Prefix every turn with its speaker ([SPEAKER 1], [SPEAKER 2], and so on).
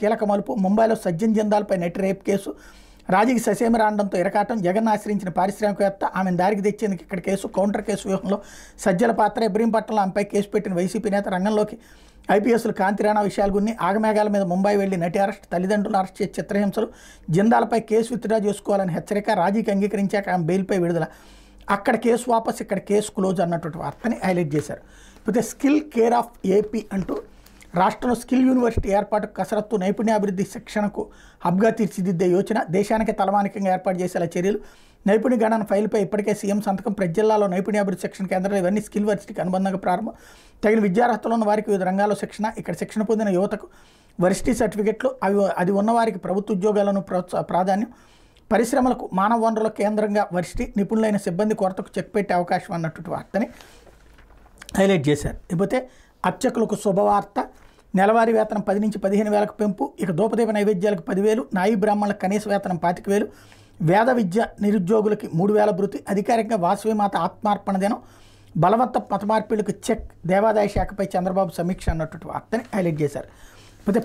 [SPEAKER 1] కీలక మలుపు ముంబైలో సజ్జన్ జిందాల్పై నెట్ రేప్ కేసు రాజీకి ససేమిరా అనడంతో ఇరకాటం జగన్ ఆశ్రయించిన పారిశ్రామికవేత్త ఆమెను దారికి తెచ్చేందుకు ఇక్కడ కేసు కౌంటర్ కేసు వ్యూహంలో సజ్జల పాత్ర ఇబ్రహీంపట్నంలో ఆమెపై కేసు పెట్టిన వైసీపీ నేత రంగంలోకి ఐపీఎస్లు కాంతిరాణా విషయాలు గున్ని ఆగమేఘాల మీద ముంబై వెళ్లి నటి అరెస్ట్ తల్లిదండ్రులు అరెస్ట్ చేసి చిత్రహింసలు జిందాల్పై కేసు విత్డ్రా చేసుకోవాలని హెచ్చరిక రాజీకి అంగీకరించాక ఆమె బెయిల్పై విడుదల అక్కడ కేసు వాపస్ ఇక్కడ కేసు క్లోజ్ అన్నటువంటి వార్తని హైలైట్ చేశారు. అయితే స్కిల్ కేర్ ఆఫ్ ఏపీ అంటూ రాష్ట్రంలో స్కిల్ యూనివర్సిటీ ఏర్పాటు కసరత్తు నైపుణ్యాభివృద్ధి శిక్షణకు హబ్గా తీర్చిదిద్దే యోచన దేశానికి తలమానికంగా ఏర్పాటు చేసేలా చర్యలు నైపుణ్య గణన ఫైల్పై ఇప్పటికే సీఎం సంతకం ప్రతి జిల్లాలో నైపుణ్యాభివృద్ధి శిక్షణ కేంద్రాలు ఇవన్నీ స్కిల్ వర్సిటీకి అనుబంధంగా ప్రారంభం తగిన విద్యార్హతలు ఉన్న వారికి వివిధ రంగాల్లో శిక్షణ ఇక్కడ శిక్షణ పొందిన యువతకు వర్సిటీ సర్టిఫికెట్లు అది ఉన్నవారికి ప్రభుత్వ ఉద్యోగాలను ప్రాధాన్యం పరిశ్రమలకు మానవ వనరుల కేంద్రంగా వర్సిటీ నిపుణులైన సిబ్బంది కొరతకు చెక్ పెట్టే అవకాశం అన్నటువంటి వార్తని హైలైట్ చేశారు. ఇకపోతే అర్చకులకు శుభవార్త నెలవారీ వేతనం 10 నుంచి 15,000కు పెంపు ఇక దూపదీప నైవేద్యాలకు 10,000 నాయి బ్రాహ్మణులకు కనీస వేతనం 25,000 వేద విద్య నిరుద్యోగులకి 3,000 భృతి అధికారికంగా వాసవిమాత ఆత్మార్పణ దినం బలవంత మత మార్పిడులకు చెక్ దేవాదాయ శాఖపై చంద్రబాబు సమీక్ష అన్నటువంటి వార్తని హైలైట్ చేశారు. అయితే